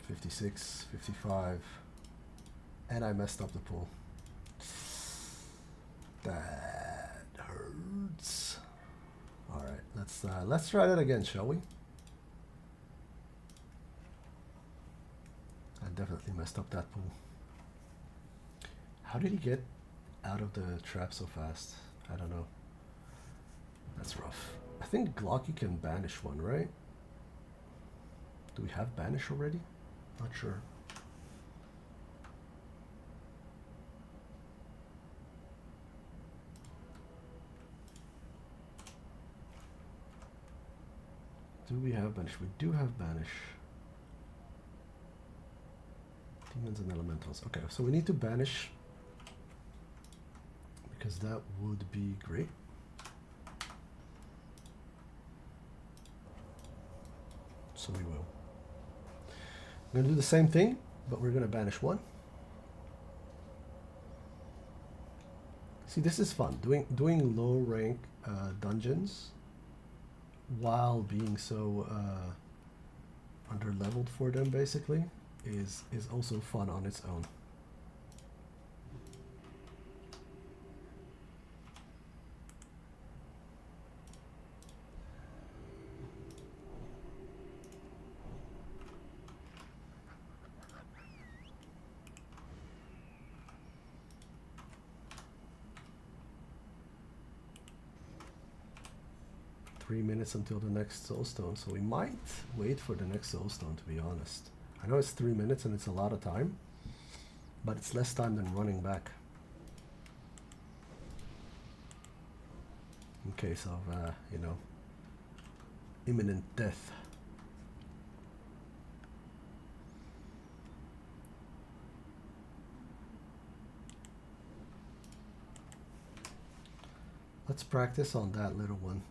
56, 55, and I messed up the pool. That hurts. All right, let's try that again, shall we? I definitely messed up that pool. How did he get out of the trap so fast? I don't know. That's rough. I think Glocky can banish one, right? Do we have banish already? Not sure. Do we have banish? We do have banish. Demons and elementals. Okay, so we need to banish because that would be great. So we will. We're gonna do the same thing, but we're gonna banish one. See, this is fun. Doing low rank dungeons while being so under leveled for them basically is also fun on its own. Minutes until the next soulstone, so we might wait for the next soulstone, to be honest. I know it's 3 minutes and it's a lot of time, but it's less time than running back in case of you know, imminent death. Let's practice on that little one.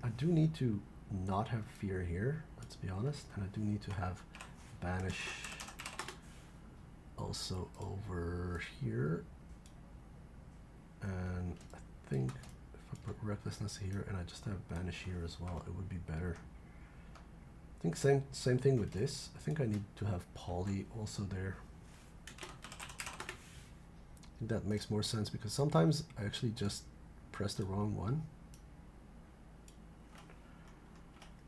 I do need to not have fear here, let's be honest, and I do need to have banish also over here. And I think if I put recklessness here and I just have banish here as well, it would be better. I think same thing with this. I think I need to have poly also there. I think that makes more sense because sometimes I actually just press the wrong one.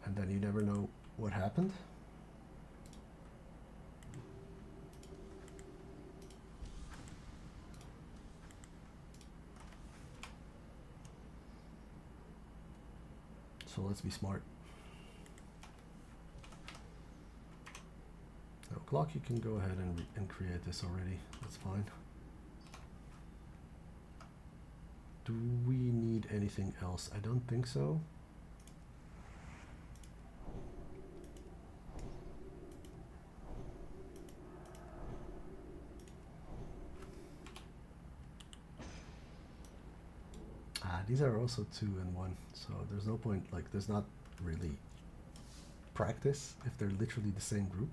And then you never know what happened. So let's be smart. Now, clock, you can go ahead and create this already. That's fine. Do we need anything else? I don't think so. These are also 2 and 1, so there's no point, like there's not really practice if they're literally the same group.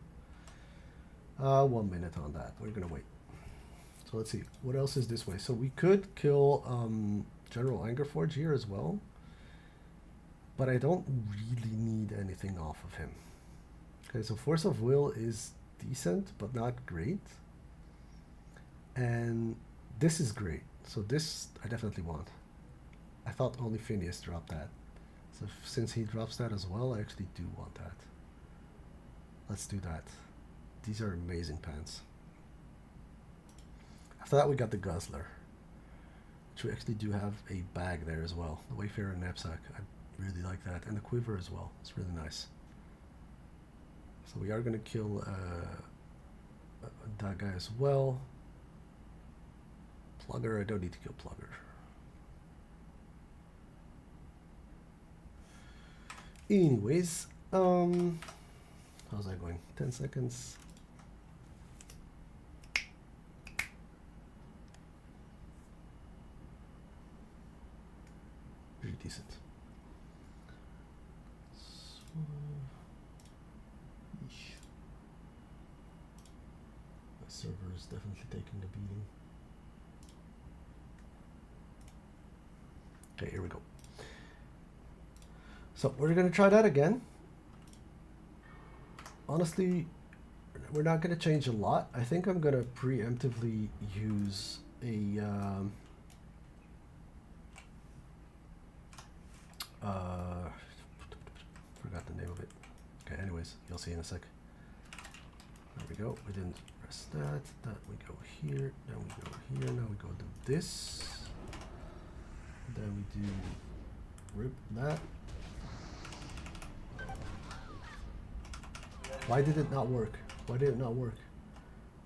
1 minute on that, we're gonna wait. So let's see, what else is this way? So we could kill General Angerforge here as well, but I don't really need anything off of him. Okay, so Force of Will is decent, but not great. And this is great, so this I definitely want. I thought only Phineas dropped that. So since he drops that as well, I actually do want that. Let's do that. These are amazing pants. After that we got the Guzzler, which we actually do have a bag there as well. The Wayfarer knapsack, I really like that. And the quiver as well, it's really nice. So we are gonna kill that guy as well. Plugger, I don't need to kill Plugger. Anyways, how's that going? 10 seconds. Pretty decent. So, my server is definitely taking a beating. Okay, here we go. So we're gonna try that again. Honestly, we're not gonna change a lot. I think I'm gonna preemptively use a forgot the name of it. Okay, anyways, you'll see in a sec. There we go. We didn't press that. That we go here. Then we go here. Now we go do this. Then we do rip that. Why did it not work? Why did it not work?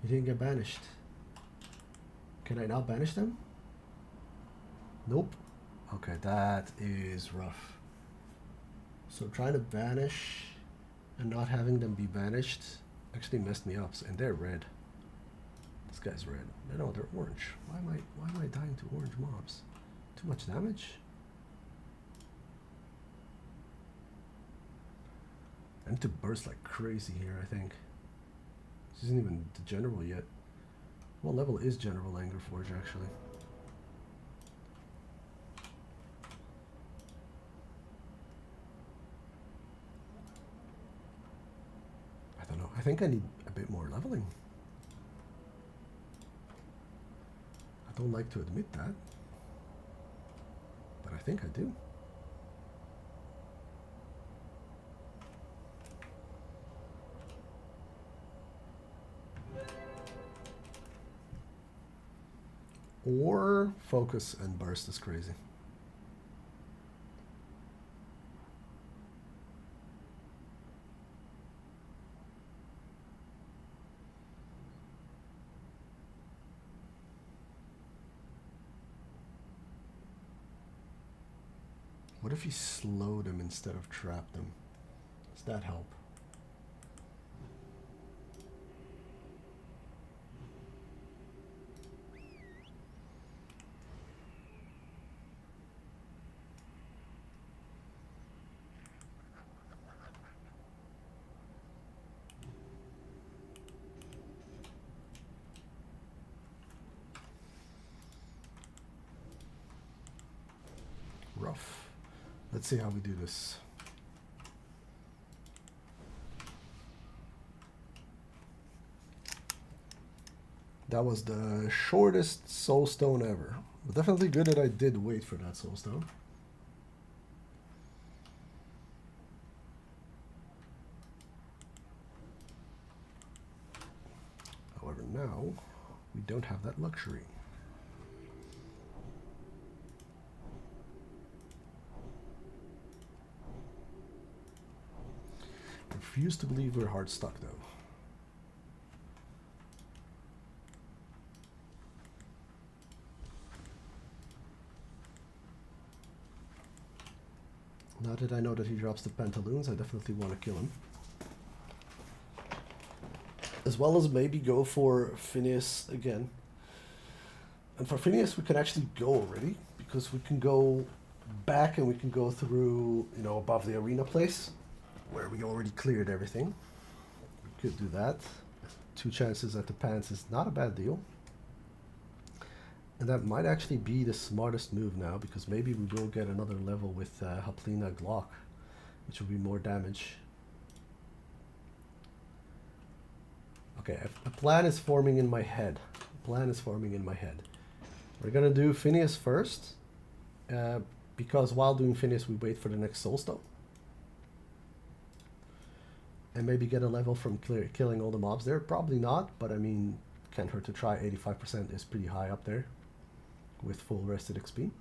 You didn't get banished. Can I now banish them? Nope. Okay, that is rough. So trying to banish and not having them be banished actually messed me up. And they're red. This guy's red. No, they're orange. Why am I dying to orange mobs? Too much damage? I need to burst like crazy here, I think. This isn't even the general yet. What level is General Anger Forge actually? I don't know. I think I need a bit more leveling. I don't like to admit that, but I think I do. Or focus and burst is crazy. What if you slow them instead of trap them? Does that help? Rough. Let's see how we do this. That was the shortest soulstone ever. But definitely good that I did wait for that soulstone. However, now we don't have that luxury. I refuse to believe we're hard stuck though. Now that I know that he drops the pantaloons, I definitely want to kill him. As well as maybe go for Phineas again. And for Phineas we can actually go already, because we can go back and we can go through, you know, above the arena place, where we already cleared everything. We could do that. 2 chances at the pants is not a bad deal. And that might actually be the smartest move now, because maybe we will get another level with Haplina Glock, which will be more damage. Okay, a plan is forming in my head. A plan is forming in my head. We're gonna do Phineas first, because while doing Phineas we wait for the next soulstone. And maybe get a level from killing all the mobs there. Probably not, but I mean, can't hurt to try. 85% is pretty high up there with full rested XP.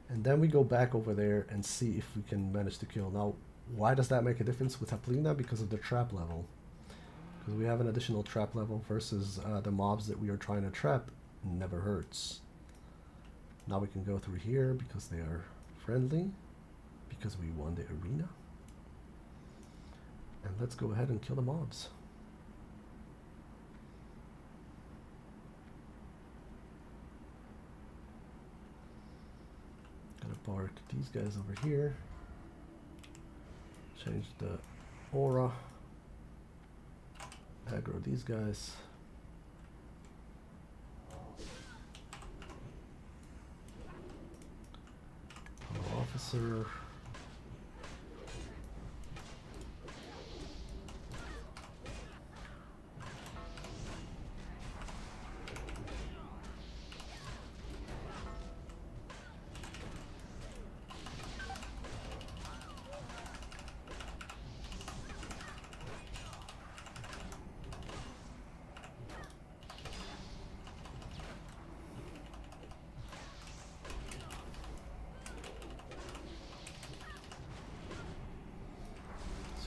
And then we go back over there and see if we can manage to kill. Now, why does that make a difference with Haplina? Because of the trap level. Because we have an additional trap level versus the mobs that we are trying to trap. Never hurts. Now we can go through here because they are friendly, because we won the arena. And let's go ahead and kill the mobs. Gonna park these guys over here. Change the aura. Aggro these guys. Officer.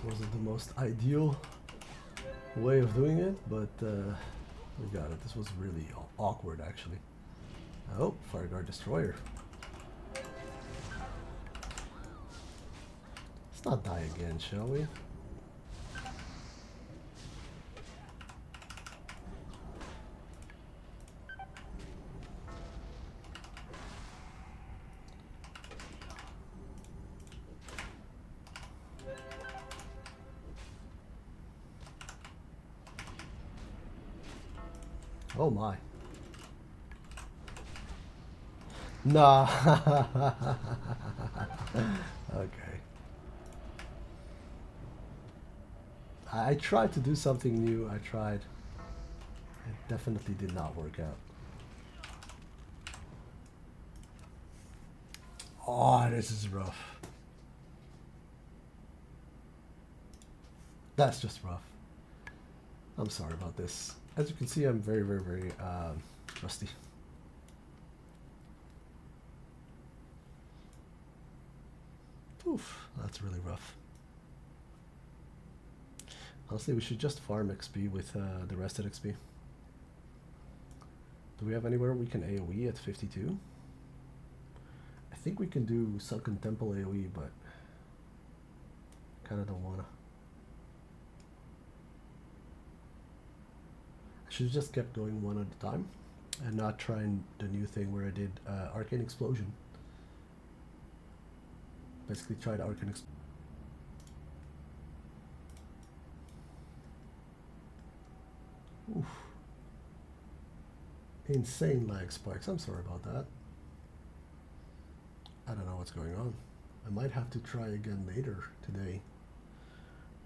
Wasn't the most ideal way of doing it, but we got it. This was really awkward, actually. Oh, Fireguard Destroyer. Let's not die again, shall we? Oh my. Nah. Okay. I tried to do something new. I tried. It definitely did not work out. Oh, this is rough. That's just rough. I'm sorry about this. As you can see, I'm very rusty. Oof, that's really rough. Honestly, we should just farm XP with the rested XP. Do we have anywhere we can AoE at 52? I think we can do Sunken Temple AoE, but kind of don't wanna. I should have just kept going one at a time and not trying the new thing where I did Arcane Explosion. Basically tried Arcane Explosion. Oof. Insane lag spikes. I'm sorry about that. I don't know what's going on. I might have to try again later today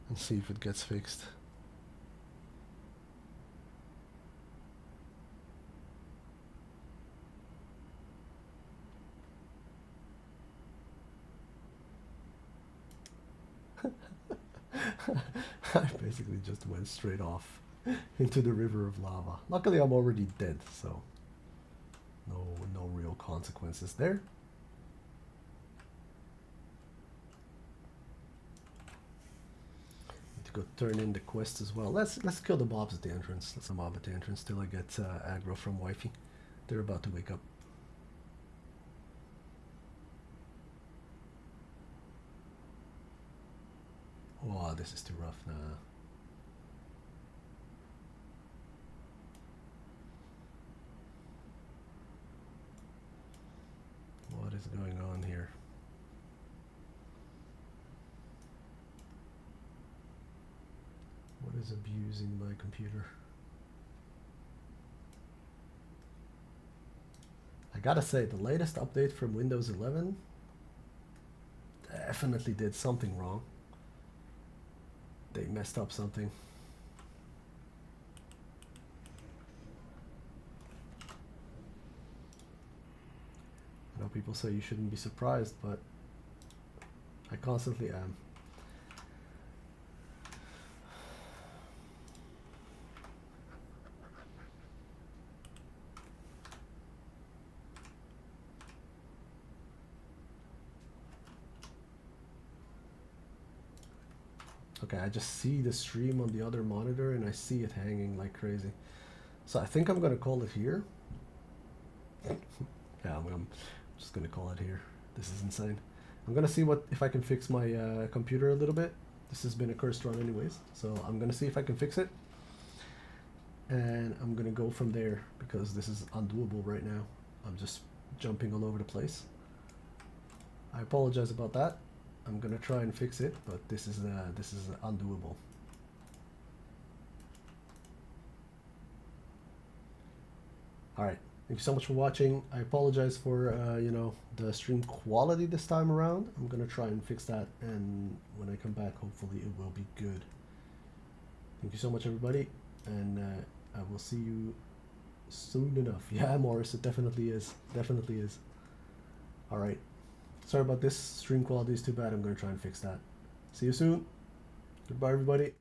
and see if it gets fixed. I basically just went straight off into the river of lava. Luckily, I'm already dead, so no real consequences there. Need to go turn in the quest as well. Let's kill the mobs at the entrance. Let's mob at the entrance till I get aggro from wifey. They're about to wake up. Oh, this is too rough now. What is going on here? What is abusing my computer? I gotta say, the latest update from Windows 11 definitely did something wrong. They messed up something. I know people say you shouldn't be surprised, but I constantly am. Okay, I just see the stream on the other monitor and I see it hanging like crazy. So I think I'm gonna call it here. Yeah, I'm just gonna call it here. This is insane. I'm gonna see if I can fix my computer a little bit. This has been a cursed run anyways, so I'm gonna see if I can fix it. And I'm gonna go from there because this is undoable right now. I'm just jumping all over the place. I apologize about that. I'm gonna try and fix it, but this is undoable. All right, thank you so much for watching. I apologize for you know, the stream quality this time around. I'm gonna try and fix that, and when I come back, hopefully it will be good. Thank you so much, everybody, and I will see you soon enough. Yeah, Morris, it definitely is. Definitely is. All right. Sorry about this. Stream quality is too bad. I'm going to try and fix that. See you soon. Goodbye, everybody.